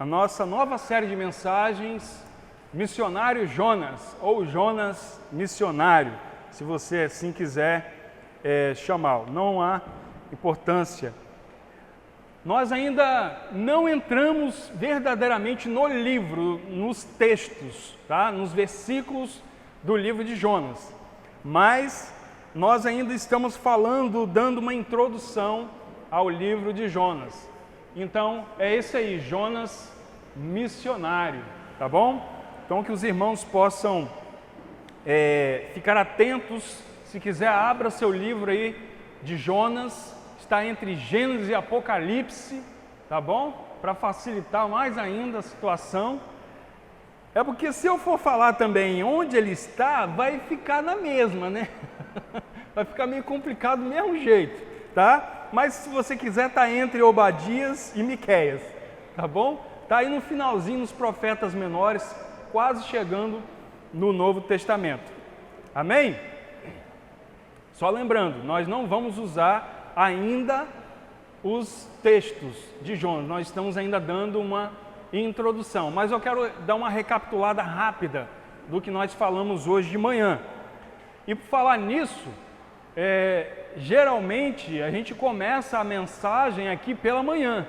A nossa nova série de mensagens, Missionário Jonas, ou Jonas Missionário, se você assim quiser chamá-lo, não há importância. Nós ainda não entramos verdadeiramente no livro, nos textos, tá? Nos versículos do livro de Jonas, mas nós ainda estamos falando, dando uma introdução ao livro de Jonas. Então, é esse aí, Jonas Missionário, tá bom? Então, que os irmãos possam ficar atentos. Se quiser, abra seu livro aí de Jonas, está entre Gênesis e Apocalipse, tá bom? Para facilitar mais ainda a situação. É porque se eu for falar também onde ele está, vai ficar na mesma, né? Vai ficar meio complicado do mesmo jeito, tá? Mas se você quiser, está entre Obadias e Miqueias, tá bom? Está aí no finalzinho, nos profetas menores, quase chegando no Novo Testamento. Amém? Só lembrando, nós não vamos usar ainda os textos de Jonas, nós estamos ainda dando uma introdução, mas eu quero dar uma recapitulada rápida do que nós falamos hoje de manhã. E por falar nisso, geralmente a gente começa a mensagem aqui pela manhã.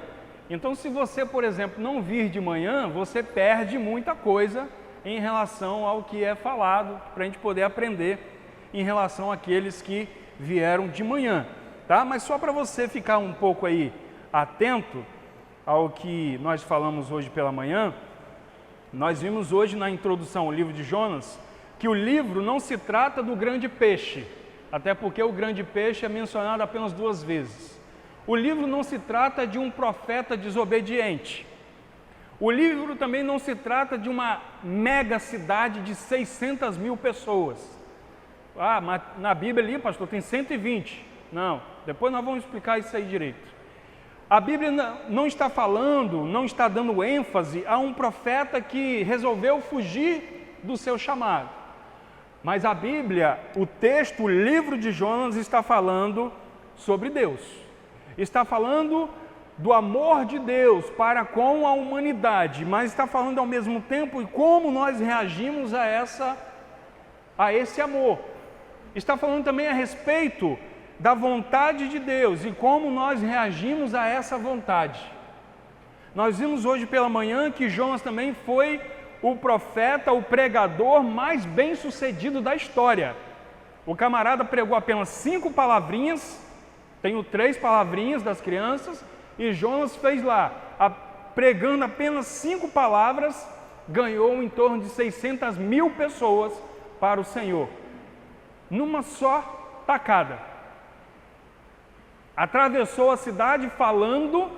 Então, se você, por exemplo, não vir de manhã, você perde muita coisa em relação ao que é falado, para a gente poder aprender em relação àqueles que vieram de manhã, tá? Mas só para você ficar um pouco aí atento ao que nós falamos hoje pela manhã, nós vimos hoje na introdução ao livro de Jonas que o livro não se trata do grande peixe, até porque o grande peixe é mencionado apenas 2 vezes. O livro não se trata de um profeta desobediente. O livro também não se trata de uma mega cidade de 600 mil pessoas. Ah, mas na Bíblia ali, pastor, tem 120. Não, depois nós vamos explicar isso aí direito. A Bíblia não está falando, não está dando ênfase a um profeta que resolveu fugir do seu chamado. Mas a Bíblia, o texto, o livro de Jonas está falando sobre Deus. Está falando do amor de Deus para com a humanidade, mas está falando ao mesmo tempo e como nós reagimos a esse amor. Está falando também a respeito da vontade de Deus e como nós reagimos a essa vontade. Nós vimos hoje pela manhã que Jonas também foi o profeta, o pregador mais bem sucedido da história. O camarada pregou apenas 5 palavrinhas, tenho 3 palavrinhas das crianças, e Jonas fez lá, pregando apenas 5 palavras, ganhou em torno de 600 mil pessoas para o Senhor, numa só tacada. Atravessou a cidade falando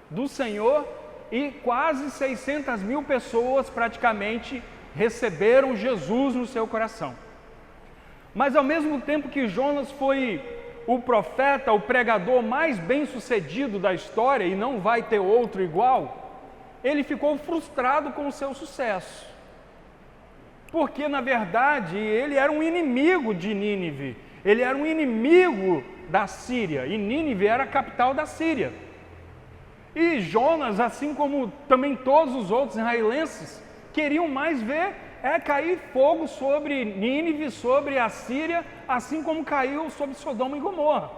do Senhor e quase 600 mil pessoas praticamente receberam Jesus no seu coração. Mas ao mesmo tempo que Jonas foi o profeta, o pregador mais bem sucedido da história, e não vai ter outro igual, ele ficou frustrado com o seu sucesso. Porque na verdade ele era um inimigo de Nínive, ele era um inimigo da Síria, e Nínive era a capital da Síria. E Jonas, assim como também todos os outros israelenses, queriam mais ver cair fogo sobre Nínive, sobre a Síria, assim como caiu sobre Sodoma e Gomorra.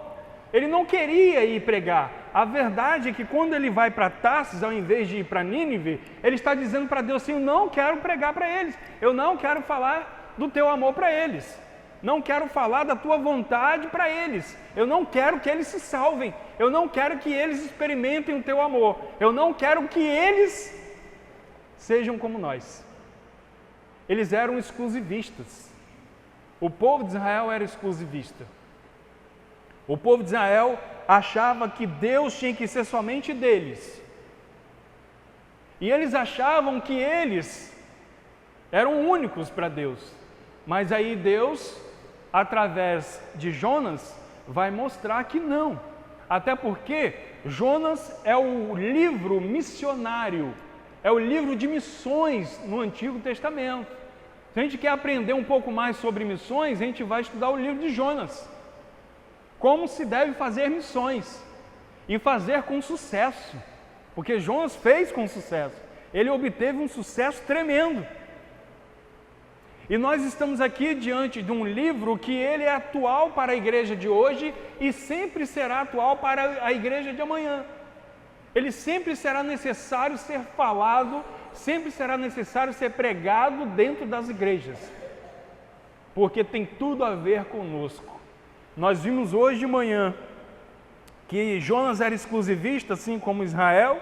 Ele não queria ir pregar. A verdade é que quando ele vai para Tarsis, ao invés de ir para Nínive, ele está dizendo para Deus assim: eu não quero pregar para eles, eu não quero falar do teu amor para eles, não quero falar da tua vontade para eles, eu não quero que eles se salvem, eu não quero que eles experimentem o teu amor, eu não quero que eles sejam como nós. Eles eram exclusivistas. O povo de Israel era exclusivista. O povo de Israel achava que Deus tinha que ser somente deles. E eles achavam que eles eram únicos para Deus. Mas aí Deus, através de Jonas, vai mostrar que não. Até porque Jonas é o livro missionário, é o livro de missões no Antigo Testamento. Se a gente quer aprender um pouco mais sobre missões, a gente vai estudar o livro de Jonas. Como se deve fazer missões e fazer com sucesso. Porque Jonas fez com sucesso. Ele obteve um sucesso tremendo. E nós estamos aqui diante de um livro que ele é atual para a igreja de hoje e sempre será atual para a igreja de amanhã. Ele sempre será necessário ser falado, sempre será necessário ser pregado dentro das igrejas. Porque tem tudo a ver conosco. Nós vimos hoje de manhã que Jonas era exclusivista, assim como Israel,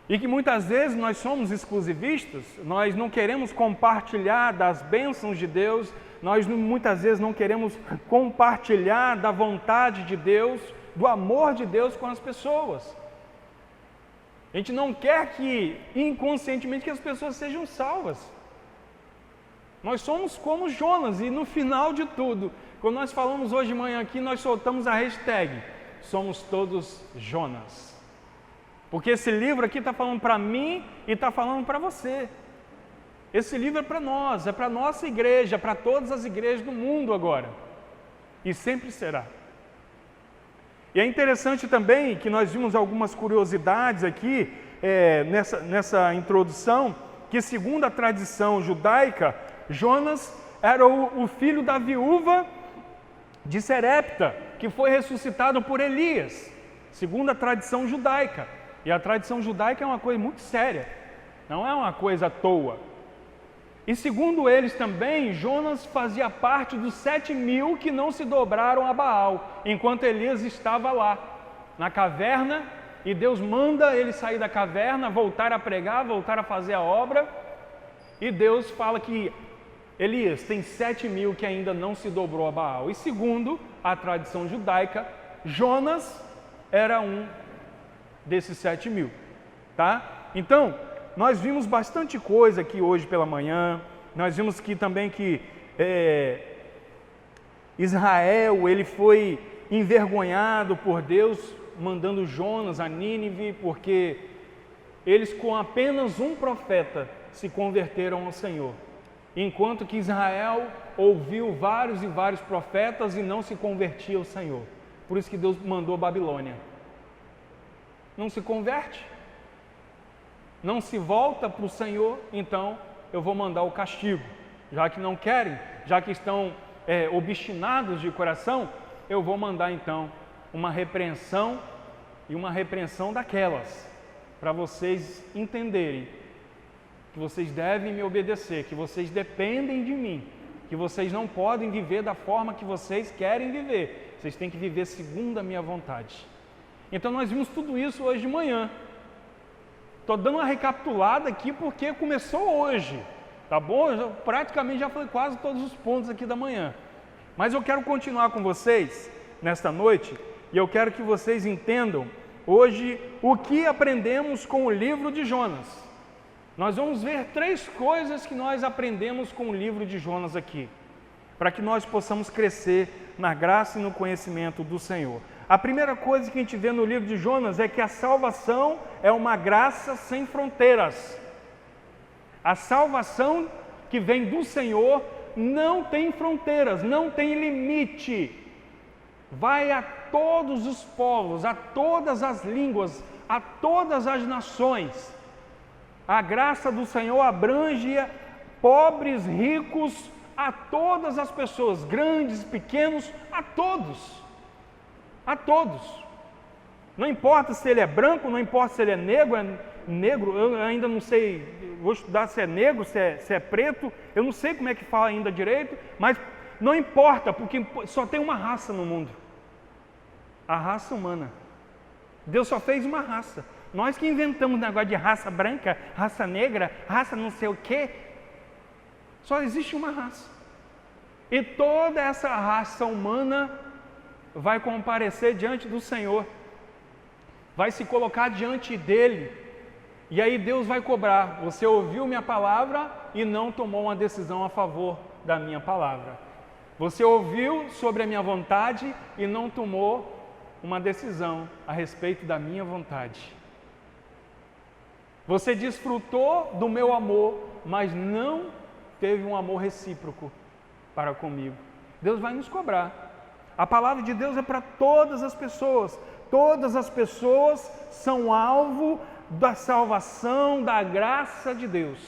e que muitas vezes nós somos exclusivistas, nós não queremos compartilhar das bênçãos de Deus, nós muitas vezes não queremos compartilhar da vontade de Deus, do amor de Deus com as pessoas. A gente não quer que, inconscientemente, que as pessoas sejam salvas. Nós somos como Jonas, e no final de tudo, quando nós falamos hoje de manhã aqui, nós soltamos a hashtag, somos todos Jonas. Porque esse livro aqui está falando para mim e está falando para você. Esse livro é para nós, é para a nossa igreja, para todas as igrejas do mundo agora. E sempre será. E é interessante também que nós vimos algumas curiosidades aqui, nessa introdução, que segundo a tradição judaica, Jonas era o filho da viúva de Serepta, que foi ressuscitado por Elias, segundo a tradição judaica. E a tradição judaica é uma coisa muito séria, não é uma coisa à toa. E segundo eles também, Jonas fazia parte dos 7.000 que não se dobraram a Baal, enquanto Elias estava lá, na caverna, e Deus manda ele sair da caverna, voltar a pregar, voltar a fazer a obra, e Deus fala que Elias tem 7.000 que ainda não se dobrou a Baal. E segundo a tradição judaica, Jonas era um desses 7.000, tá? Então, nós vimos bastante coisa aqui hoje pela manhã, nós vimos que também que Israel, ele foi envergonhado por Deus, mandando Jonas a Nínive, porque eles com apenas um profeta se converteram ao Senhor, enquanto que Israel ouviu vários e vários profetas e não se convertia ao Senhor. Por isso que Deus mandou a Babilônia. Não se converte, não se volta para o Senhor, então eu vou mandar o castigo. Já que não querem, já que estão obstinados de coração, eu vou mandar então uma repreensão, e uma repreensão daquelas, para vocês entenderem que vocês devem me obedecer, que vocês dependem de mim, que vocês não podem viver da forma que vocês querem viver, vocês têm que viver segundo a minha vontade. Então nós vimos tudo isso hoje de manhã. Estou dando uma recapitulada aqui porque começou hoje, tá bom? Eu praticamente já falei quase todos os pontos aqui da manhã. Mas eu quero continuar com vocês nesta noite e eu quero que vocês entendam hoje o que aprendemos com o livro de Jonas. Nós vamos ver 3 coisas que nós aprendemos com o livro de Jonas aqui, para que nós possamos crescer na graça e no conhecimento do Senhor. A primeira coisa que a gente vê no livro de Jonas é que a salvação é uma graça sem fronteiras. A salvação que vem do Senhor não tem fronteiras, não tem limite. Vai a todos os povos, a todas as línguas, a todas as nações. A graça do Senhor abrange pobres, ricos, a todas as pessoas, grandes, pequenos, a todos. A todos. Não importa se ele é branco, não importa se ele é negro, eu ainda não sei, vou estudar se é negro, se é preto, eu não sei como é que fala ainda direito, mas não importa, porque só tem uma raça no mundo, a raça humana. Deus só fez uma raça. Nós que inventamos negócio de raça branca, raça negra, raça não sei o quê, só existe uma raça. E toda essa raça humana vai comparecer diante do Senhor, vai se colocar diante dele, e aí Deus vai cobrar: você ouviu minha palavra e não tomou uma decisão a favor da minha palavra. Você ouviu sobre a minha vontade e não tomou uma decisão a respeito da minha vontade. Você desfrutou do meu amor, mas não teve um amor recíproco para comigo. Deus vai nos cobrar. A palavra de Deus é para todas as pessoas, Todas as pessoas são alvo da salvação, da graça de Deus.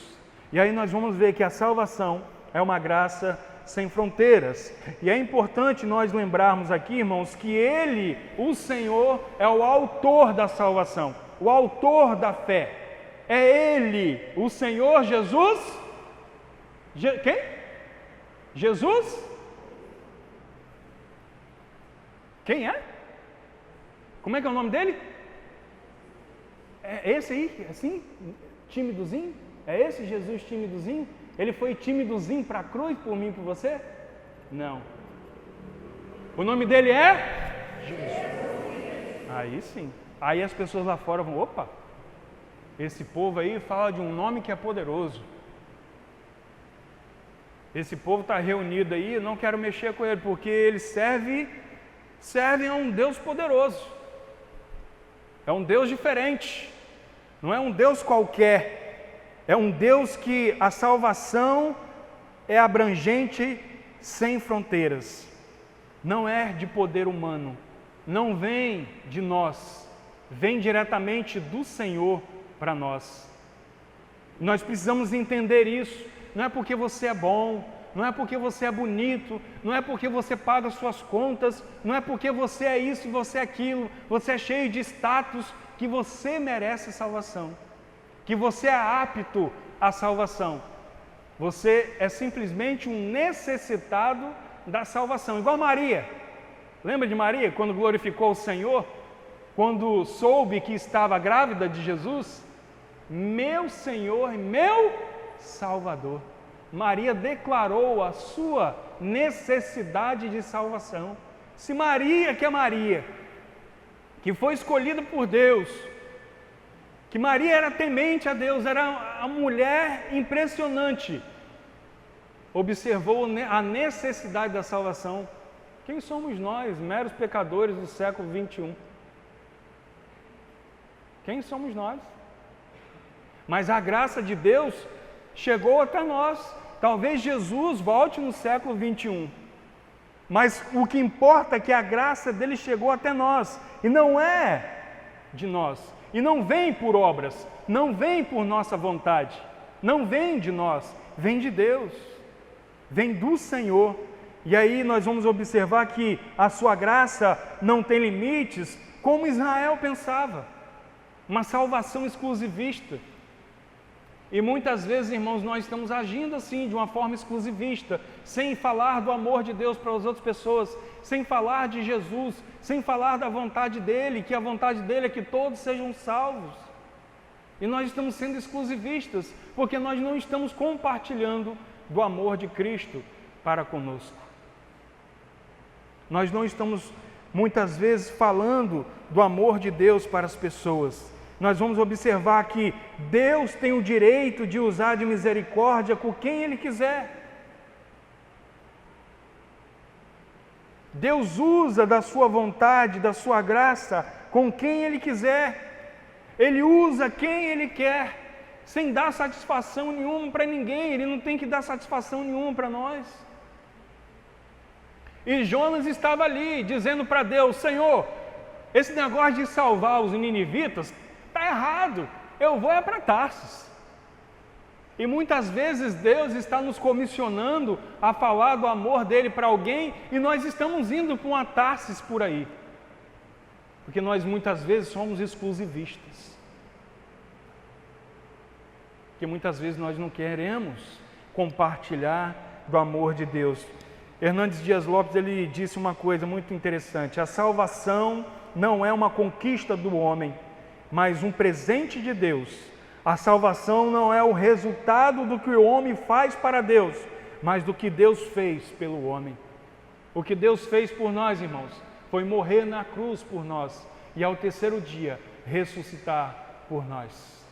E aí nós vamos ver que a salvação é uma graça sem fronteiras. E é importante nós lembrarmos aqui, irmãos, que Ele, o Senhor, é o autor da salvação, o autor da fé. É Ele, o Senhor Jesus. Quem? Jesus? Quem é? Como é que é o nome dele? É esse aí, assim, timidozinho? É esse Jesus timidozinho? Ele foi timidozinho para a cruz por mim e por você? Não. O nome dele é? Jesus. Aí sim. Aí as pessoas lá fora vão, opa, esse povo aí fala de um nome que é poderoso. Esse povo está reunido aí, eu não quero mexer com ele, porque eles servem a um Deus poderoso. É um Deus diferente. Não é um Deus qualquer. É um Deus que a salvação é abrangente, sem fronteiras. Não é de poder humano. Não vem de nós. Vem diretamente do Senhor para nós. Nós precisamos entender isso. Não é porque você é bom, não é porque você é bonito, não é porque você paga suas contas, não é porque você é isso e você é aquilo, você é cheio de status, que você merece salvação, que você é apto à salvação. Você é simplesmente um necessitado da salvação, igual Maria. Lembra de Maria, quando glorificou o Senhor? Quando soube que estava grávida de Jesus? Meu Senhor e meu Salvador. Maria declarou a sua necessidade de salvação. Se Maria, que é Maria, que foi escolhida por Deus, que Maria era temente a Deus, era a mulher impressionante, observou a necessidade da salvação. Quem somos nós, meros pecadores do século 21? Quem somos nós? Mas a graça de Deus chegou até nós. Talvez Jesus volte no século 21. Mas o que importa é que a graça dele chegou até nós. E não é de nós. E não vem por obras. Não vem por nossa vontade. Não vem de nós. Vem de Deus. Vem do Senhor. E aí nós vamos observar que a sua graça não tem limites, como Israel pensava. Uma salvação exclusivista. E muitas vezes, irmãos, nós estamos agindo assim, de uma forma exclusivista, sem falar do amor de Deus para as outras pessoas, sem falar de Jesus, sem falar da vontade dEle, que a vontade dEle é que todos sejam salvos. E nós estamos sendo exclusivistas, porque nós não estamos compartilhando do amor de Cristo para conosco. Nós não estamos, muitas vezes, falando do amor de Deus para as pessoas. Nós vamos observar que Deus tem o direito de usar de misericórdia com quem Ele quiser. Deus usa da sua vontade, da sua graça, com quem Ele quiser. Ele usa quem Ele quer, sem dar satisfação nenhuma para ninguém. Ele não tem que dar satisfação nenhuma para nós. E Jonas estava ali, dizendo para Deus: Senhor, esse negócio de salvar os ninivitas está errado, eu vou é para Tarsis. E muitas vezes Deus está nos comissionando a falar do amor dele para alguém, e nós estamos indo para uma Tarsis por aí, porque nós muitas vezes somos exclusivistas, porque muitas vezes nós não queremos compartilhar do amor de Deus. Hernandes Dias Lopes, ele disse uma coisa muito interessante: a salvação não é uma conquista do homem, mas um presente de Deus. A salvação não é o resultado do que o homem faz para Deus, mas do que Deus fez pelo homem. O que Deus fez por nós, irmãos, foi morrer na cruz por nós e ao terceiro dia ressuscitar por nós.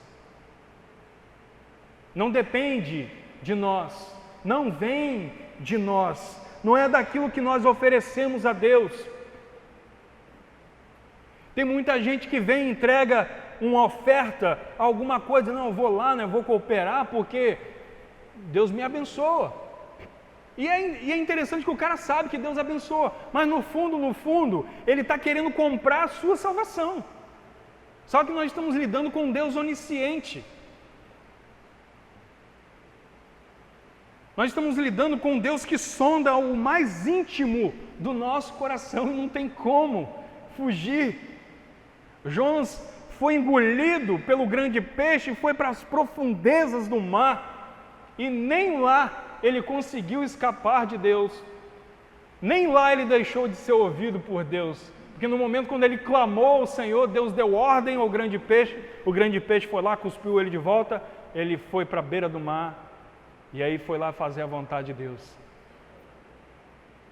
Não depende de nós, não vem de nós, não é daquilo que nós oferecemos a Deus. Tem muita gente que vem e entrega uma oferta, alguma coisa: não, eu vou lá, né, eu vou cooperar porque Deus me abençoa. E é interessante que o cara sabe que Deus abençoa, mas no fundo, ele está querendo comprar a sua salvação. Só que nós estamos lidando com um Deus onisciente. Nós estamos lidando com um Deus que sonda o mais íntimo do nosso coração e não tem como fugir. Jonas foi engolido pelo grande peixe e foi para as profundezas do mar, e nem lá ele conseguiu escapar de Deus, nem lá ele deixou de ser ouvido por Deus, porque no momento quando ele clamou ao Senhor, Deus deu ordem ao grande peixe, o grande peixe foi lá, cuspiu ele de volta, ele foi para a beira do mar, e aí foi lá fazer a vontade de Deus,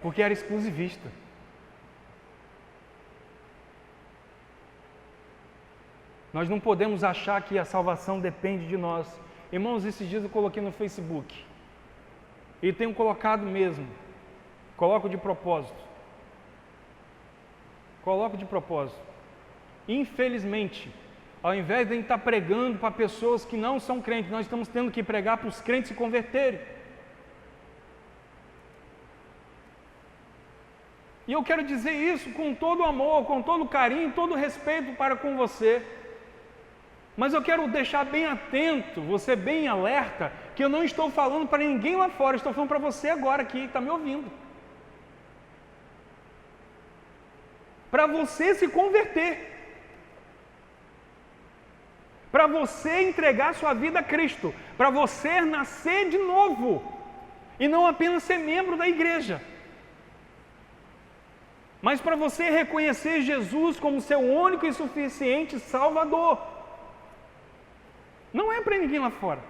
porque era exclusivista. Nós não podemos achar que a salvação depende de nós. Irmãos, esses dias eu coloquei no Facebook, e tenho colocado mesmo, coloco de propósito. Infelizmente, ao invés de a gente estar pregando para pessoas que não são crentes, nós estamos tendo que pregar para os crentes se converterem. E eu quero dizer isso com todo amor, com todo carinho, todo respeito para com você. Mas eu quero deixar bem atento, você bem alerta, que eu não estou falando para ninguém lá fora, estou falando para você agora aqui que está me ouvindo. Para você se converter. Para você entregar sua vida a Cristo. Para você nascer de novo. E não apenas ser membro da igreja. Mas para você reconhecer Jesus como seu único e suficiente Salvador. Não é para ninguém lá fora.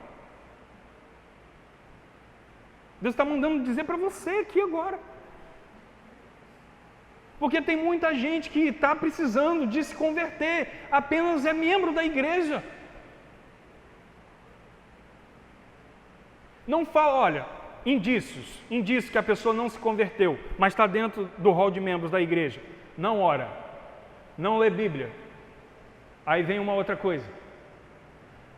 Deus está mandando dizer para você aqui agora. Porque tem muita gente que está precisando de se converter, apenas é membro da igreja. Não fala, olha, indícios que a pessoa não se converteu, mas está dentro do rol de membros da igreja. Não ora, não lê Bíblia. Aí vem uma outra coisa.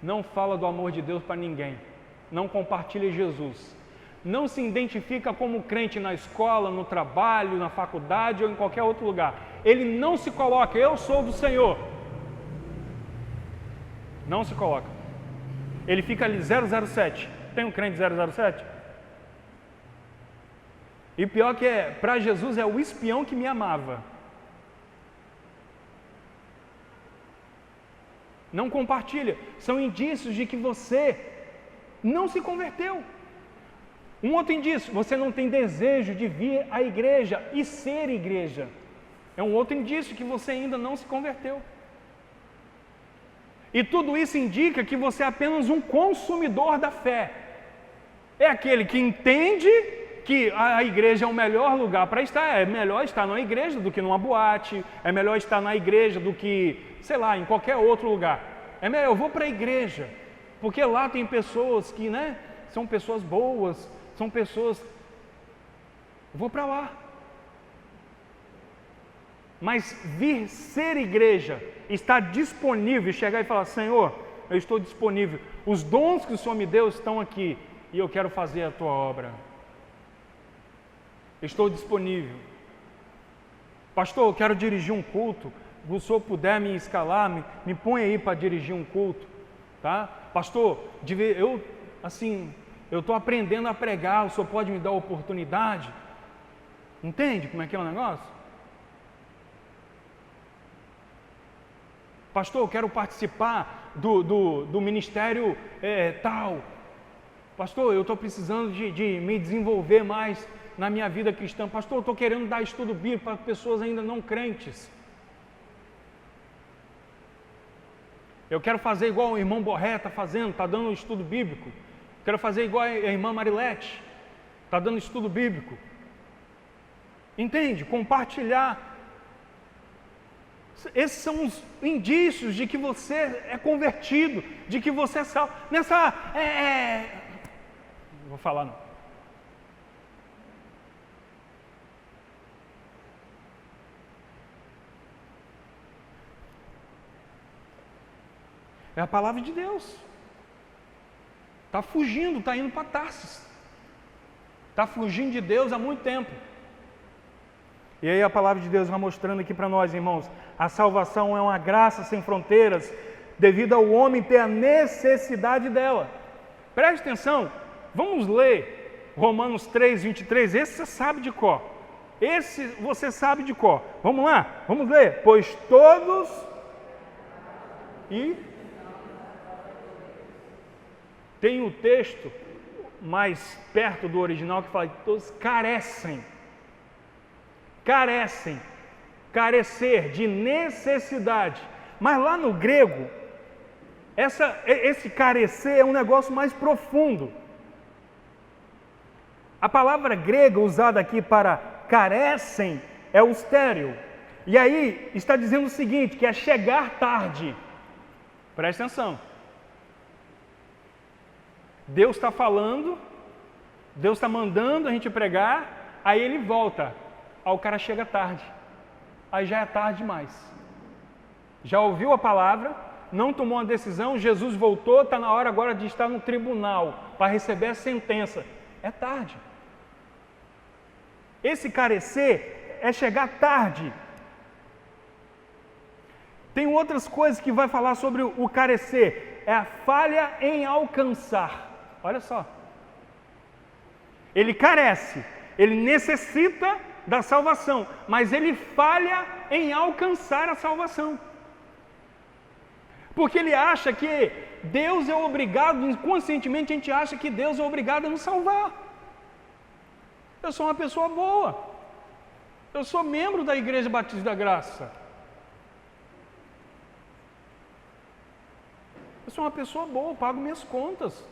Não fala do amor de Deus para ninguém, não compartilha Jesus, não se identifica como crente na escola, no trabalho, na faculdade ou em qualquer outro lugar. Ele não se coloca, eu sou do Senhor. Não se coloca. Ele fica ali 007. Tem um crente 007? E pior que para Jesus é o espião que me amava. Não compartilha, são indícios de que você não se converteu. Um outro indício, você não tem desejo de vir à igreja e ser igreja. É um outro indício que você ainda não se converteu. E tudo isso indica que você é apenas um consumidor da fé. É aquele que entende que a igreja é o melhor lugar para estar, é melhor estar na igreja do que numa boate, é melhor estar na igreja do que, sei lá, em qualquer outro lugar. É melhor, eu vou para a igreja, porque lá tem pessoas que, são pessoas boas, são pessoas, eu vou para lá. Mas vir ser igreja, estar disponível, chegar e falar, Senhor, eu estou disponível, os dons que o Senhor me deu estão aqui, e eu quero fazer a tua obra. Estou disponível. Pastor, eu quero dirigir um culto. Se o senhor puder me escalar, me põe aí para dirigir um culto. Tá? Pastor, eu estou aprendendo a pregar, o senhor pode me dar a oportunidade? Entende como é que é o negócio? Pastor, eu quero participar do ministério tal. Pastor, eu estou precisando de me desenvolver mais na minha vida cristã. Pastor, eu estou querendo dar estudo bíblico para pessoas ainda não crentes. Eu quero fazer igual o irmão Borré está fazendo, está dando estudo bíblico. Quero fazer igual a irmã Marilete, está dando estudo bíblico. Entende? Compartilhar. Esses são os indícios de que você é convertido, de que você é salvo. Não vou falar não. É a palavra de Deus. Está fugindo, está indo para Tarsis. está fugindo de Deus há muito tempo. E aí a palavra de Deus vai mostrando aqui para nós, irmãos, a salvação é uma graça sem fronteiras, devido ao homem ter a necessidade dela. Preste atenção, vamos ler Romanos 3, 23, esse você sabe de cor. Esse você sabe de cor. Vamos lá, vamos ler. Pois todos e tem o texto mais perto do original que fala que todos carecem, carecer de necessidade. Mas lá no grego, esse carecer é um negócio mais profundo. A palavra grega usada aqui para carecem é o estéril. E aí está dizendo o seguinte, que é chegar tarde. Presta atenção. Deus está falando, Deus está mandando a gente pregar, aí ele volta. Aí o cara chega tarde. Aí já é tarde demais. Já ouviu a palavra, não tomou uma decisão, Jesus voltou, está na hora agora de estar no tribunal para receber a sentença. É tarde. Esse carecer é chegar tarde. Tem outras coisas que vai falar sobre o carecer. É a falha em alcançar. Olha só. Ele carece, ele necessita da salvação, mas ele falha em alcançar a salvação. Porque ele acha que Deus é obrigado, inconscientemente a gente acha que Deus é obrigado a nos salvar. Eu sou uma pessoa boa. Eu sou membro da Igreja Batista da Graça. Eu sou uma pessoa boa, eu pago minhas contas.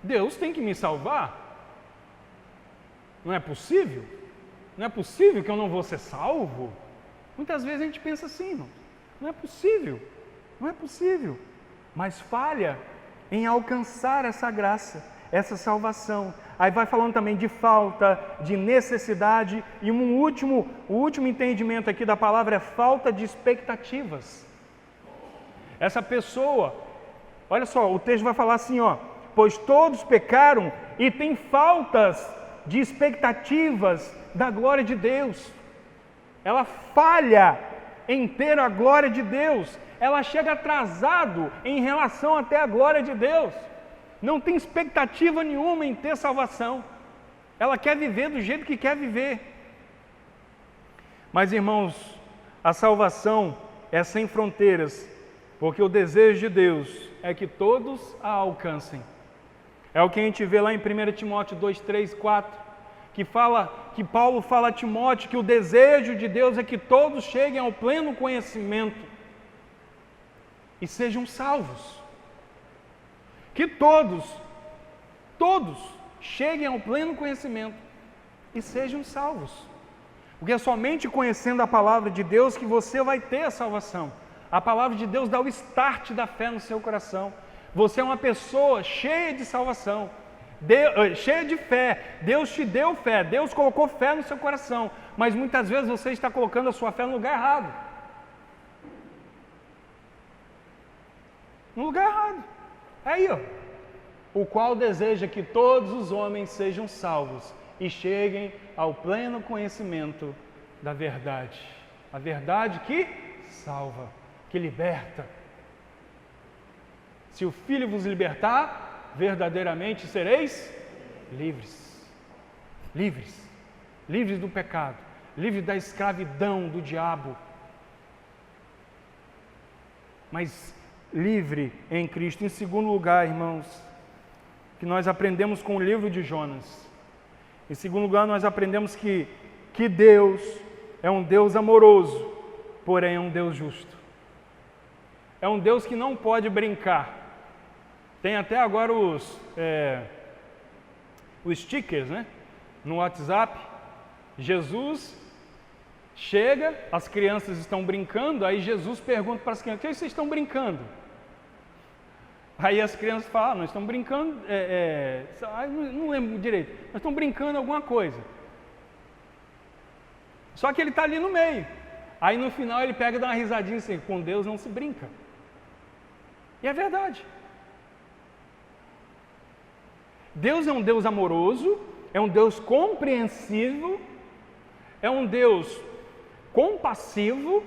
Deus tem que me salvar? Não é possível? Não é possível que eu não vou ser salvo? Muitas vezes a gente pensa assim, irmão. Não é possível. Não é possível. Mas falha em alcançar essa graça, essa salvação. Aí vai falando também de falta, de necessidade. E o último entendimento aqui da palavra é falta de expectativas. Essa pessoa, olha só, o texto vai falar assim, ó, pois todos pecaram e têm faltas de expectativas da glória de Deus. Ela falha em ter a glória de Deus. Ela chega atrasado em relação até a glória de Deus. Não tem expectativa nenhuma em ter salvação. Ela quer viver do jeito que quer viver. Mas, irmãos, a salvação é sem fronteiras, porque o desejo de Deus é que todos a alcancem. É o que a gente vê lá em 1 Timóteo 2, 3, 4, que Paulo fala a Timóteo que o desejo de Deus é que todos cheguem ao pleno conhecimento e sejam salvos. Que todos cheguem ao pleno conhecimento e sejam salvos. Porque é somente conhecendo a palavra de Deus que você vai ter a salvação. A palavra de Deus dá o start da fé no seu coração. Você é uma pessoa cheia de salvação, cheia de fé. Deus te deu fé, Deus colocou fé no seu coração. Mas muitas vezes você está colocando a sua fé no lugar errado. No lugar errado. Aí, ó. O qual deseja que todos os homens sejam salvos e cheguem ao pleno conhecimento da verdade. A verdade que salva, que liberta. Se o Filho vos libertar, verdadeiramente sereis livres. Livres. Livres do pecado. Livres da escravidão do diabo. Mas livre em Cristo. Em segundo lugar, irmãos, que nós aprendemos com o livro de Jonas. Em segundo lugar, nós aprendemos que Deus é um Deus amoroso, porém é um Deus justo. É um Deus que não pode brincar. Tem até agora os stickers, né? No WhatsApp. Jesus chega, as crianças estão brincando, aí Jesus pergunta para as crianças: o que vocês estão brincando? Aí as crianças falam: nós estamos brincando, não lembro direito, nós estamos brincando alguma coisa. Só que ele está ali no meio. Aí no final ele pega e dá uma risadinha assim: com Deus não se brinca. E é verdade. Deus é um Deus amoroso, é um Deus compreensivo, é um Deus compassivo,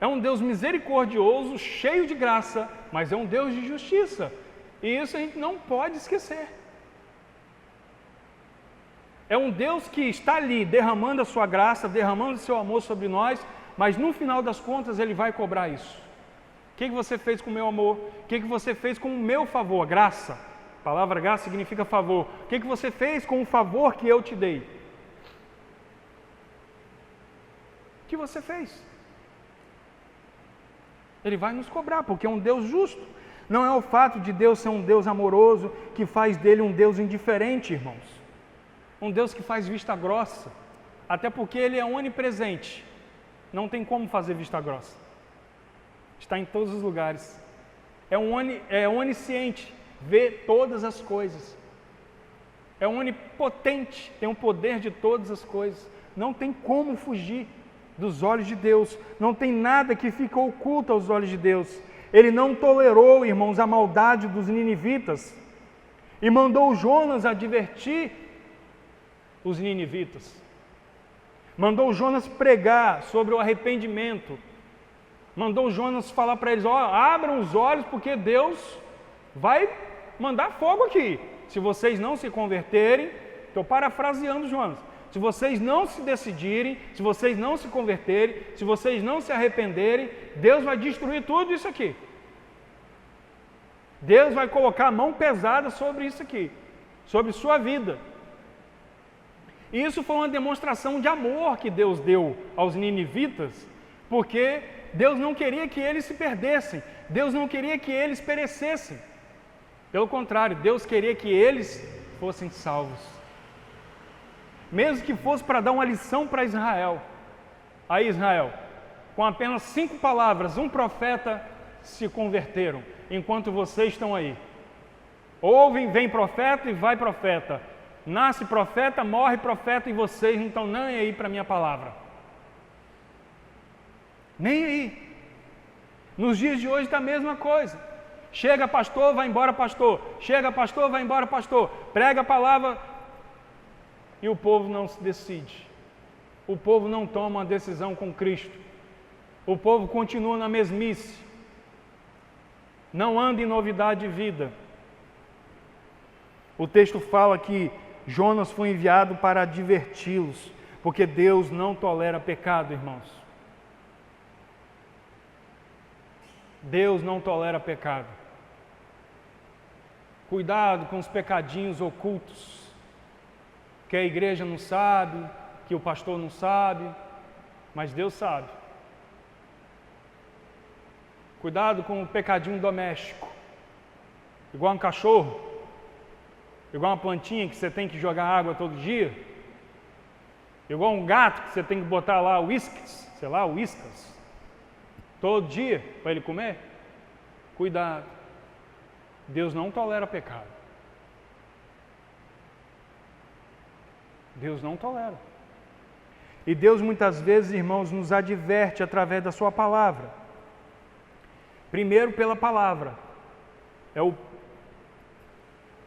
é um Deus misericordioso, cheio de graça, mas é um Deus de justiça. E isso a gente não pode esquecer. É um Deus que está ali derramando a sua graça, derramando o seu amor sobre nós, mas no final das contas Ele vai cobrar isso. O que você fez com o meu amor? O que você fez com o meu favor? Graça. A palavra graça significa favor. O que você fez com o favor que eu te dei? O que você fez? Ele vai nos cobrar, porque é um Deus justo. Não é o fato de Deus ser um Deus amoroso que faz dele um Deus indiferente, irmãos. Um Deus que faz vista grossa. Até porque Ele é onipresente. Não tem como fazer vista grossa. Está em todos os lugares. É onisciente. Vê todas as coisas. É onipotente. Tem o poder de todas as coisas. Não tem como fugir dos olhos de Deus. Não tem nada que fica oculto aos olhos de Deus. Ele não tolerou, irmãos, a maldade dos ninivitas e mandou Jonas advertir os ninivitas. Mandou Jonas pregar sobre o arrependimento. Mandou Jonas falar para eles, abram os olhos porque Deus vai mandar fogo aqui. Se vocês não se converterem, estou parafraseando Jonas, se vocês não se decidirem, se vocês não se converterem, se vocês não se arrependerem, Deus vai destruir tudo isso aqui. Deus vai colocar a mão pesada sobre isso aqui, sobre sua vida. E isso foi uma demonstração de amor que Deus deu aos ninivitas, porque Deus não queria que eles se perdessem, Deus não queria que eles perecessem. Pelo contrário, Deus queria que eles fossem salvos. Mesmo que fosse para dar uma lição para Israel. Aí Israel, com apenas 5 palavras, um profeta se converteram, enquanto vocês estão aí. Ouvem, vem profeta e vai profeta. Nasce profeta, morre profeta e vocês não estão nem aí para a minha palavra. Nem aí. Nos dias de hoje está a mesma coisa. Chega pastor, vai embora pastor. Chega pastor, vai embora pastor. Prega a palavra e o povo não se decide. O povo não toma uma decisão com Cristo. O povo continua na mesmice. Não anda em novidade de vida. O texto fala que Jonas foi enviado para adverti-los, porque Deus não tolera pecado, irmãos. Deus não tolera pecado. Cuidado com os pecadinhos ocultos, que a igreja não sabe, que o pastor não sabe, mas Deus sabe. Cuidado com o pecadinho doméstico, igual um cachorro, igual uma plantinha que você tem que jogar água todo dia, igual um gato que você tem que botar lá whiskas, todo dia para ele comer. Cuidado, Deus não tolera pecado. Deus não tolera. E Deus muitas vezes, irmãos, nos adverte através da sua palavra. Primeiro pela palavra.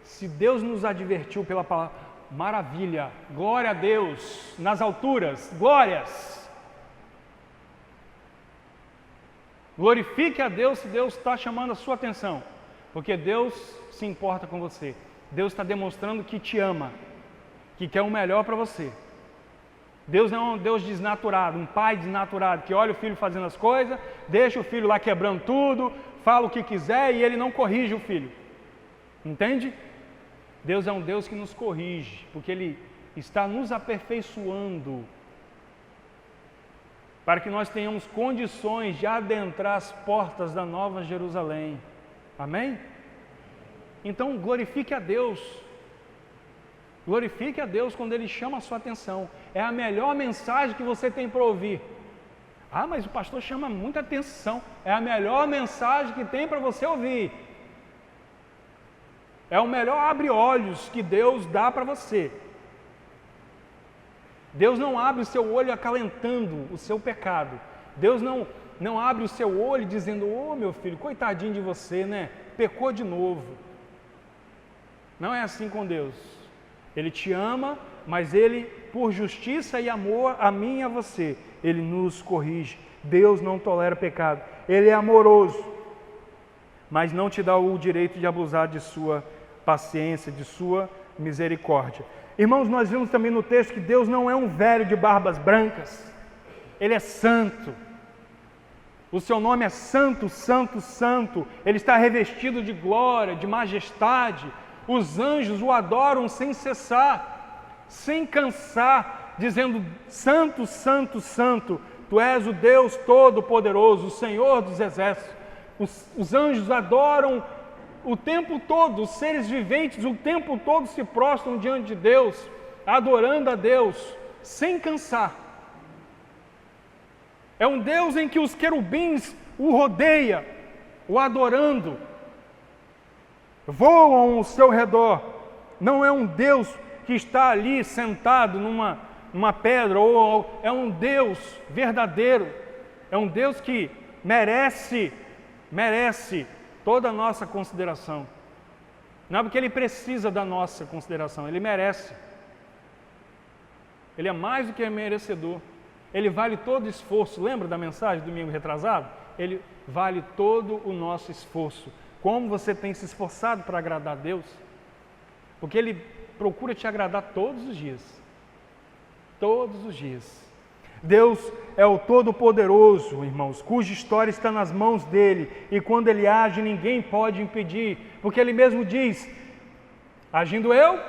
Se Deus nos advertiu pela palavra, maravilha, glória a Deus, nas alturas, glórias. Glorifique a Deus se Deus está chamando a sua atenção, porque Deus se importa com você. Deus está demonstrando que te ama, que quer o melhor para você. Deus não é um Deus desnaturado, um pai desnaturado, que olha o filho fazendo as coisas, deixa o filho lá quebrando tudo, fala o que quiser e ele não corrige o filho. Entende? Deus é um Deus que nos corrige, porque Ele está nos aperfeiçoando, para que nós tenhamos condições de adentrar as portas da Nova Jerusalém. Amém? Então glorifique a Deus. Glorifique a Deus quando Ele chama a sua atenção. É a melhor mensagem que você tem para ouvir. Ah, mas o pastor chama muita atenção. É a melhor mensagem que tem para você ouvir. É o melhor abre-olhos que Deus dá para você. Deus não abre o seu olho acalentando o seu pecado. Deus não abre o seu olho dizendo, meu filho, coitadinho de você, né? Pecou de novo. Não é assim com Deus. Ele te ama, mas Ele, por justiça e amor a mim e a você, Ele nos corrige. Deus não tolera pecado. Ele é amoroso, mas não te dá o direito de abusar de sua paciência, de sua misericórdia. Irmãos, nós vimos também no texto que Deus não é um velho de barbas brancas. Ele é santo. O seu nome é Santo, Santo, Santo. Ele está revestido de glória, de majestade. Os anjos o adoram sem cessar, sem cansar, dizendo: Santo, Santo, Santo, Tu és o Deus Todo-Poderoso, o Senhor dos Exércitos. Os anjos adoram o tempo todo, os seres viventes o tempo todo se prostram diante de Deus, adorando a Deus, sem cansar. É um Deus em que os querubins o rodeiam, o adorando, voam ao seu redor. Não é um Deus que está ali sentado numa pedra, ou é um Deus verdadeiro, é um Deus que merece toda a nossa consideração. Não é porque Ele precisa da nossa consideração, Ele merece. Ele é mais do que merecedor. Ele vale todo o esforço. Lembra da mensagem do domingo retrasado? Ele vale todo o nosso esforço. Como você tem se esforçado para agradar a Deus? Porque Ele procura te agradar todos os dias. Todos os dias. Deus é o Todo-Poderoso, irmãos, cuja história está nas mãos dEle. E quando Ele age, ninguém pode impedir. Porque Ele mesmo diz: agindo eu,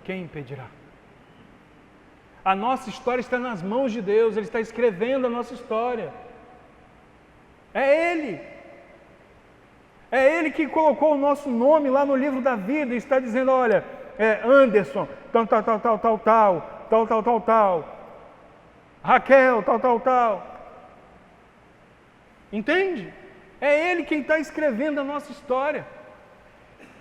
quem impedirá? A nossa história está nas mãos de Deus, Ele está escrevendo a nossa história. É Ele. É Ele que colocou o nosso nome lá no livro da vida e está dizendo: olha, Anderson, tal. Raquel, tal. Entende? É Ele quem está escrevendo a nossa história.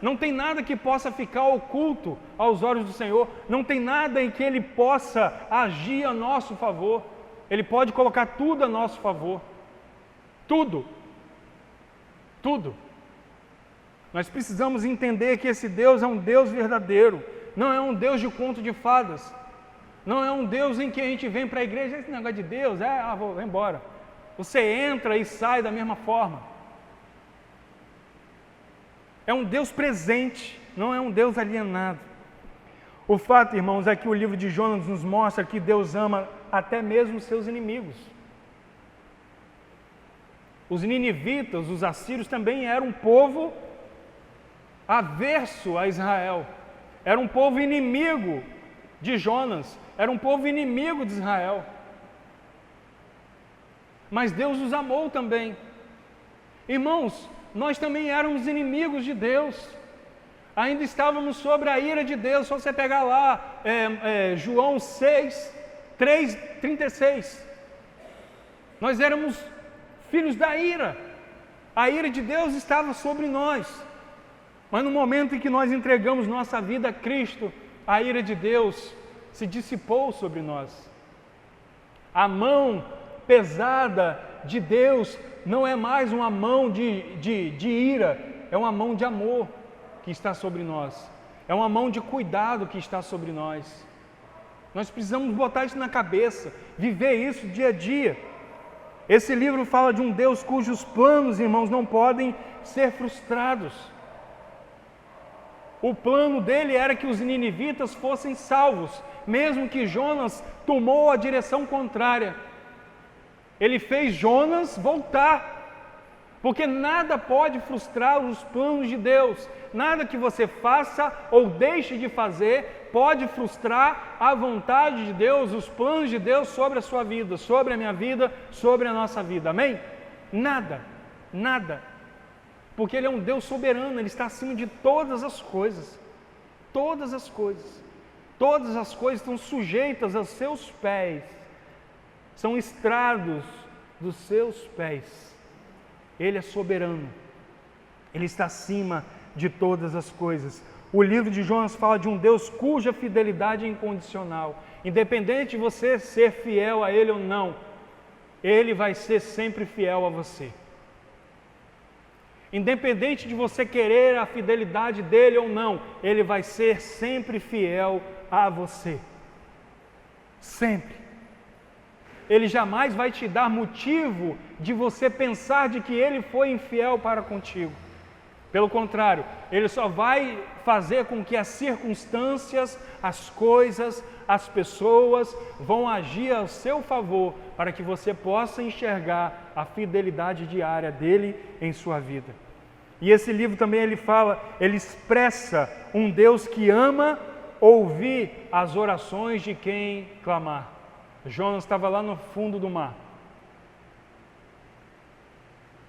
Não tem nada que possa ficar oculto aos olhos do Senhor. Não tem nada em que Ele possa agir a nosso favor. Ele pode colocar tudo a nosso favor. Tudo. Tudo. Nós precisamos entender que esse Deus é um Deus verdadeiro. Não é um Deus de conto de fadas. Não é um Deus em que a gente vem para a igreja, esse negócio de Deus, vou embora. Você entra e sai da mesma forma. É um Deus presente, não é um Deus alienado. O fato, irmãos, é que o livro de Jonas nos mostra que Deus ama até mesmo os seus inimigos. Os ninivitas, os assírios também eram um povo averso a Israel. Era um povo inimigo de Jonas, era um povo inimigo de Israel. Mas Deus os amou também. Irmãos, nós também éramos inimigos de Deus. Ainda estávamos sobre a ira de Deus. Só você pegar lá, João 3:36. Nós éramos filhos da ira. A ira de Deus estava sobre nós. Mas no momento em que nós entregamos nossa vida a Cristo, a ira de Deus se dissipou sobre nós. A mão pesada de Deus não é mais uma mão de ira, é uma mão de amor que está sobre nós. É uma mão de cuidado que está sobre nós. Nós precisamos botar isso na cabeça, viver isso dia a dia. Esse livro fala de um Deus cujos planos, irmãos, não podem ser frustrados. O plano dele era que os ninivitas fossem salvos, mesmo que Jonas tomou a direção contrária. Ele fez Jonas voltar, porque nada pode frustrar os planos de Deus. Nada que você faça ou deixe de fazer pode frustrar a vontade de Deus, os planos de Deus sobre a sua vida, sobre a minha vida, sobre a nossa vida. Amém? Nada. Porque Ele é um Deus soberano, Ele está acima de todas as coisas. Todas as coisas. Todas as coisas estão sujeitas aos seus pés. São estrados dos seus pés. Ele é soberano. Ele está acima de todas as coisas. O livro de Jonas fala de um Deus cuja fidelidade é incondicional. Independente de você ser fiel a Ele ou não, Ele vai ser sempre fiel a você. Independente de você querer a fidelidade dele ou não, ele vai ser sempre fiel a você. Sempre. Ele jamais vai te dar motivo de você pensar de que ele foi infiel para contigo. Pelo contrário, ele só vai fazer com que as circunstâncias, as coisas, as pessoas vão agir ao seu favor para que você possa enxergar a fidelidade diária dele em sua vida. E esse livro também ele expressa um Deus que ama ouvir as orações de quem clamar. Jonas estava lá no fundo do mar.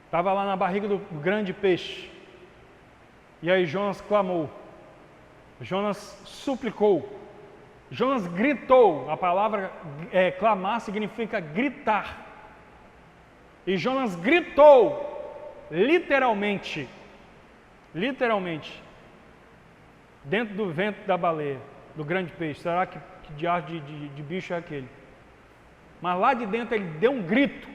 Estava lá na barriga do grande peixe. E aí Jonas clamou, Jonas suplicou, Jonas gritou. A palavra clamar significa gritar. E Jonas gritou, literalmente, dentro do ventre da baleia, do grande peixe. Será que diacho de bicho é aquele? Mas lá de dentro ele deu um grito,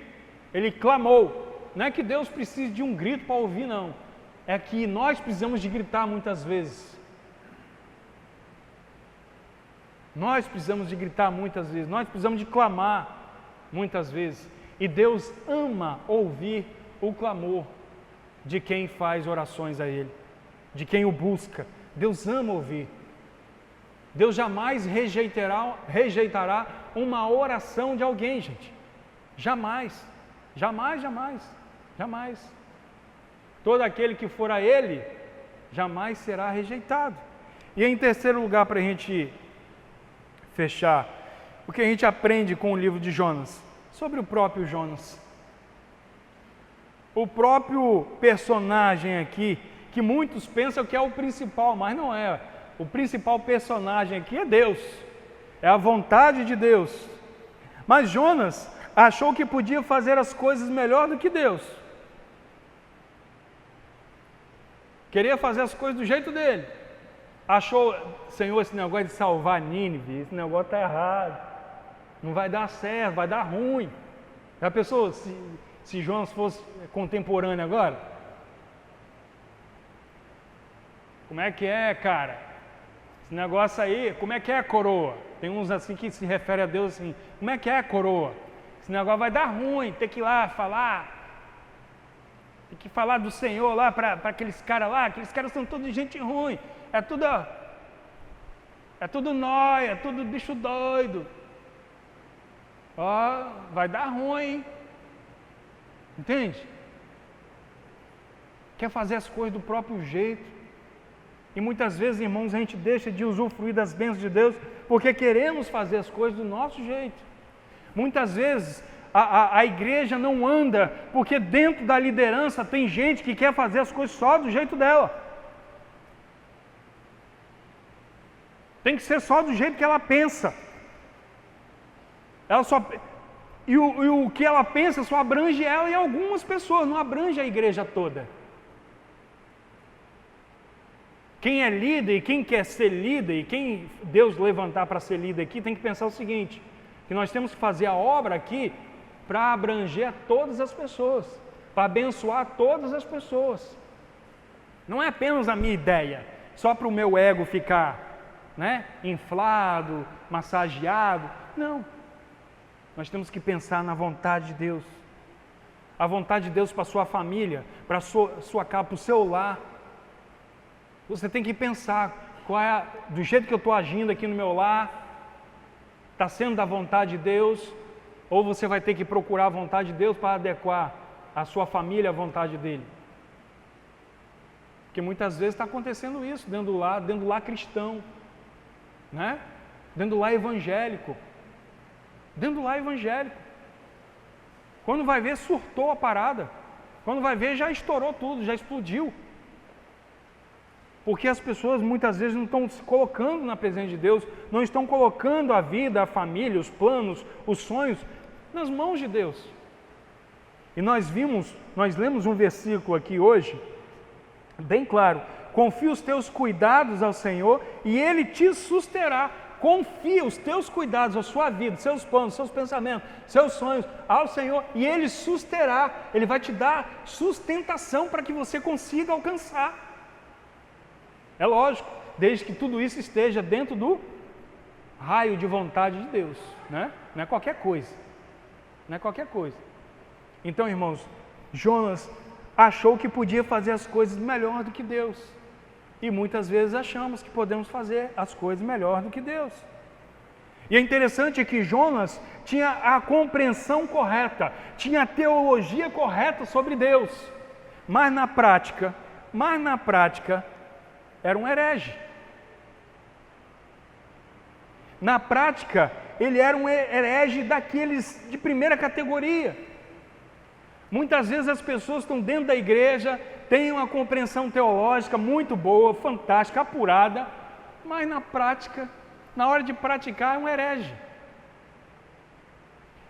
ele clamou. Não é que Deus precise de um grito para ouvir, não. É que nós precisamos de gritar muitas vezes. Nós precisamos de gritar muitas vezes. Nós precisamos de clamar muitas vezes. E Deus ama ouvir o clamor de quem faz orações a Ele, de quem o busca. Deus ama ouvir. Deus jamais rejeitará uma oração de alguém, gente. Jamais. Jamais, jamais, jamais. Todo aquele que for a Ele, jamais será rejeitado. E em terceiro lugar, para a gente fechar, o que a gente aprende com o livro de Jonas? Sobre o próprio Jonas. O próprio personagem aqui, que muitos pensam que é o principal, mas não é. O principal personagem aqui é Deus. É a vontade de Deus. Mas Jonas achou que podia fazer as coisas melhor do que Deus. Queria fazer as coisas do jeito dele. Achou, Senhor, esse negócio de salvar Nínive, esse negócio está errado. Não vai dar certo, vai dar ruim. Já pensou se Jonas fosse contemporâneo agora? Como é que é, cara? Esse negócio aí, como é que é a coroa? Tem uns assim que se referem a Deus assim, como é que é a coroa? Esse negócio vai dar ruim, tem que ir lá falar. Tem que falar do Senhor lá para aqueles caras lá, aqueles caras são todos gente ruim, é tudo nóia, é tudo bicho doido. Ó, vai dar ruim, entende? Quer fazer as coisas do próprio jeito. E muitas vezes, irmãos, a gente deixa de usufruir das bênçãos de Deus porque queremos fazer as coisas do nosso jeito. Muitas vezes a igreja não anda porque dentro da liderança tem gente que quer fazer as coisas só do jeito dela. Tem que ser só do jeito que ela pensa. E o que ela pensa só abrange ela e algumas pessoas, não abrange a igreja toda. Quem é líder e quem quer ser líder e quem Deus levantar para ser líder aqui tem que pensar o seguinte, que nós temos que fazer a obra aqui para abranger a todas as pessoas, para abençoar todas as pessoas. Não é apenas a minha ideia, só para o meu ego ficar, inflado, massageado. Não. Nós temos que pensar na vontade de Deus. A vontade de Deus para a sua família, para a sua casa, para o seu lar. Você tem que pensar do jeito que eu estou agindo aqui no meu lar, está sendo da vontade de Deus, ou você vai ter que procurar a vontade de Deus para adequar a sua família à vontade dele. Porque muitas vezes está acontecendo isso dentro do lar cristão, dentro do lar evangélico. Dentro do lar evangélico. Quando vai ver, surtou a parada. Quando vai ver, já estourou tudo, já explodiu. Porque as pessoas muitas vezes não estão se colocando na presença de Deus, não estão colocando a vida, a família, os planos, os sonhos nas mãos de Deus. E nós lemos um versículo aqui hoje, bem claro: confia os teus cuidados ao Senhor e Ele te susterá. confia os teus cuidados, a sua vida, seus planos, seus pensamentos, seus sonhos ao Senhor e Ele susterá, Ele vai te dar sustentação para que você consiga alcançar. É lógico, desde que tudo isso esteja dentro do raio de vontade de Deus, né? Não é qualquer coisa, não é qualquer coisa. Então, irmãos, Jonas achou que podia fazer as coisas melhor do que Deus. E muitas vezes achamos que podemos fazer as coisas melhor do que Deus. E é interessante que Jonas tinha a compreensão correta, tinha a teologia correta sobre Deus, mas na prática era um herege. Na prática, ele era um herege daqueles de primeira categoria. Muitas vezes as pessoas estão dentro da igreja, têm uma compreensão teológica muito boa, fantástica, apurada, mas na prática, na hora de praticar, é um herege.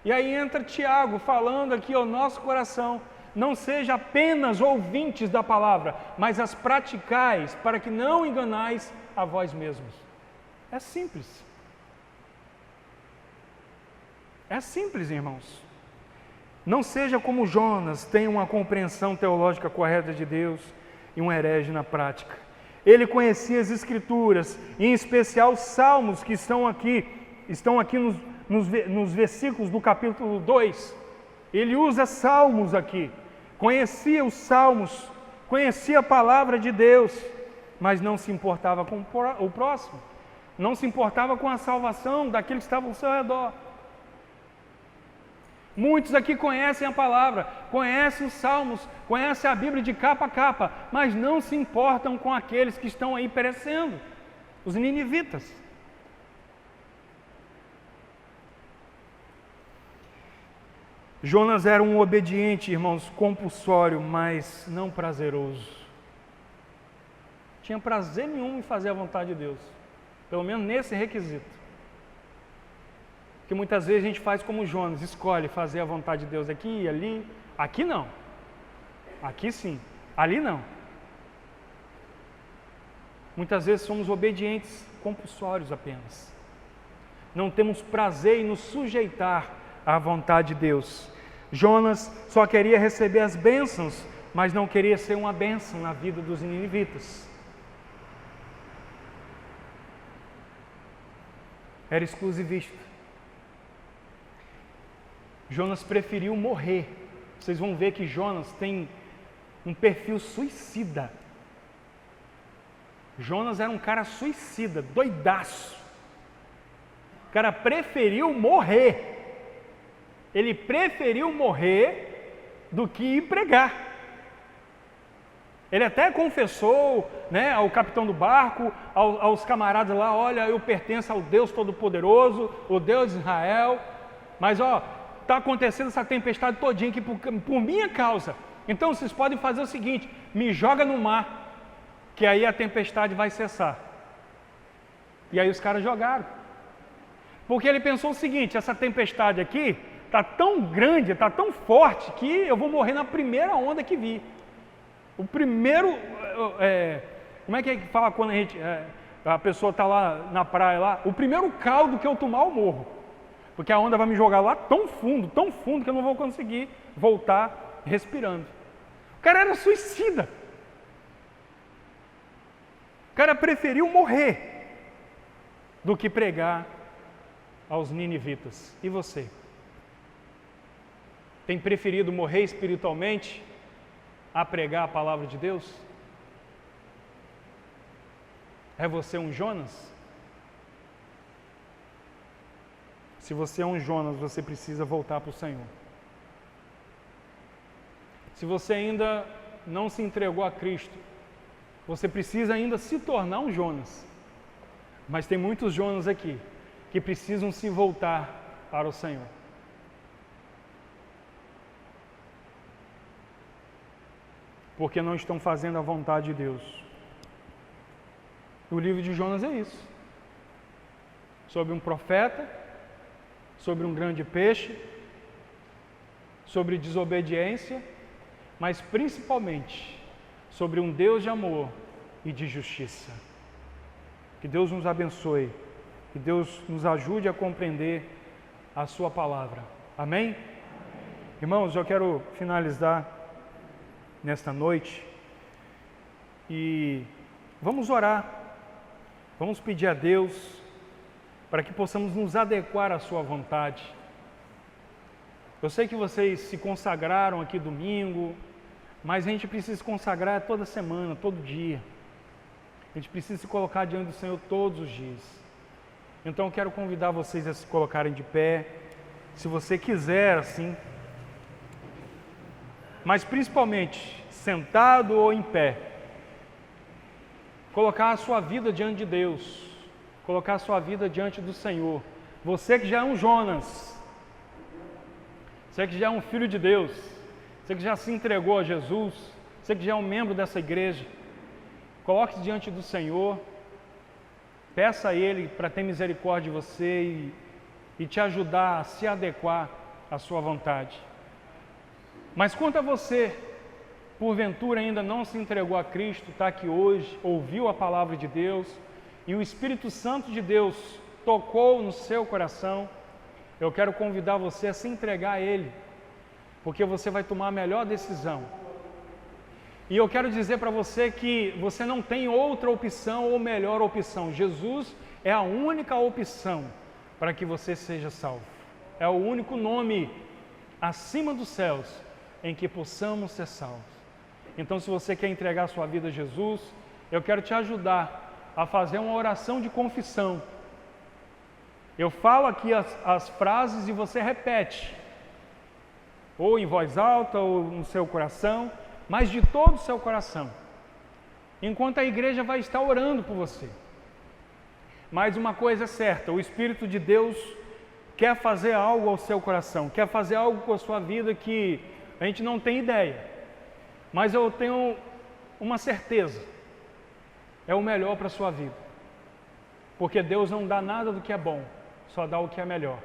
E aí entra Tiago falando aqui ao nosso coração: não seja apenas ouvintes da palavra, mas as praticais, para que não enganais a vós mesmos. É simples. É simples, irmãos. Não seja como Jonas, tenha uma compreensão teológica correta de Deus e um herege na prática. Ele conhecia as Escrituras, em especial os Salmos que estão aqui nos versículos do capítulo 2. Ele usa Salmos aqui, conhecia os Salmos, conhecia a palavra de Deus, mas não se importava com o próximo, não se importava com a salvação daqueles que estavam ao seu redor. Muitos aqui conhecem a palavra, conhecem os Salmos, conhecem a Bíblia de capa a capa, mas não se importam com aqueles que estão aí perecendo, os ninivitas. Jonas era um obediente, irmãos, compulsório, mas não prazeroso. Tinha prazer nenhum em fazer a vontade de Deus, pelo menos nesse requisito. Que muitas vezes a gente faz como Jonas, escolhe fazer a vontade de Deus aqui e ali. Aqui não. Aqui sim. Ali não. Muitas vezes somos obedientes compulsórios apenas. Não temos prazer em nos sujeitar à vontade de Deus. Jonas só queria receber as bênçãos, mas não queria ser uma bênção na vida dos ninivitas. Era exclusivista. Jonas preferiu morrer. Vocês vão ver que Jonas tem um perfil suicida. Jonas era um cara suicida, doidaço. O cara preferiu morrer. Ele preferiu morrer do que ir pregar. Ele até confessou, né, ao capitão do barco, aos camaradas lá: olha, eu pertenço ao Deus Todo-Poderoso, o Deus de Israel, mas está acontecendo essa tempestade todinha aqui por minha causa. Então vocês podem fazer o seguinte: me joga no mar, que aí a tempestade vai cessar. E aí os caras jogaram. Porque ele pensou o seguinte: essa tempestade aqui está tão grande, está tão forte, que eu vou morrer na primeira onda que vi. O primeiro, como é que fala quando a pessoa está lá na praia, lá, o primeiro caldo que eu tomar eu morro. Porque a onda vai me jogar lá tão fundo que eu não vou conseguir voltar respirando. O cara era suicida. O cara preferiu morrer do que pregar aos ninivitas. E você? Tem preferido morrer espiritualmente a pregar a palavra de Deus? É você um Jonas? Se você é um Jonas, você precisa voltar para o Senhor. Se você ainda não se entregou a Cristo, você precisa ainda se tornar um Jonas. Mas tem muitos Jonas aqui que precisam se voltar para o Senhor. Porque não estão fazendo a vontade de Deus. O livro de Jonas é isso. Sobre um profeta, sobre um grande peixe, sobre desobediência, mas principalmente sobre um Deus de amor e de justiça. Que Deus nos abençoe Que Deus nos ajude a compreender a sua palavra. Amém? Irmãos, eu quero finalizar nesta noite e vamos orar, vamos pedir a Deus para que possamos nos adequar à sua vontade. Eu sei que vocês se consagraram aqui domingo, mas a gente precisa se consagrar toda semana, todo dia. A gente precisa se colocar diante do Senhor todos os dias. Então eu quero convidar vocês a se colocarem de pé, se você quiser assim, mas principalmente sentado ou em pé. Colocar a sua vida diante de Deus, colocar a sua vida diante do Senhor. Você que já é um Jonas, você que já é um filho de Deus, você que já se entregou a Jesus, você que já é um membro dessa igreja, coloque-se diante do Senhor, peça a Ele para ter misericórdia de você e te ajudar a se adequar à sua vontade. Mas quanto a você, porventura ainda não se entregou a Cristo, está aqui hoje, ouviu a palavra de Deus e o Espírito Santo de Deus tocou no seu coração, eu quero convidar você a se entregar a Ele, porque você vai tomar a melhor decisão. E eu quero dizer para você que você não tem outra opção ou melhor opção. Jesus é a única opção para que você seja salvo. É o único nome acima dos céus em que possamos ser salvos. Então, se você quer entregar a sua vida a Jesus, eu quero te ajudar a fazer uma oração de confissão. Eu falo aqui as frases e você repete, ou em voz alta, ou no seu coração, mas de todo o seu coração, enquanto a igreja vai estar orando por você. Mas uma coisa é certa, o Espírito de Deus quer fazer algo ao seu coração, quer fazer algo com a sua vida que a gente não tem ideia, mas eu tenho uma certeza, é o melhor para a sua vida, porque Deus não dá nada do que é bom, só dá o que é melhor.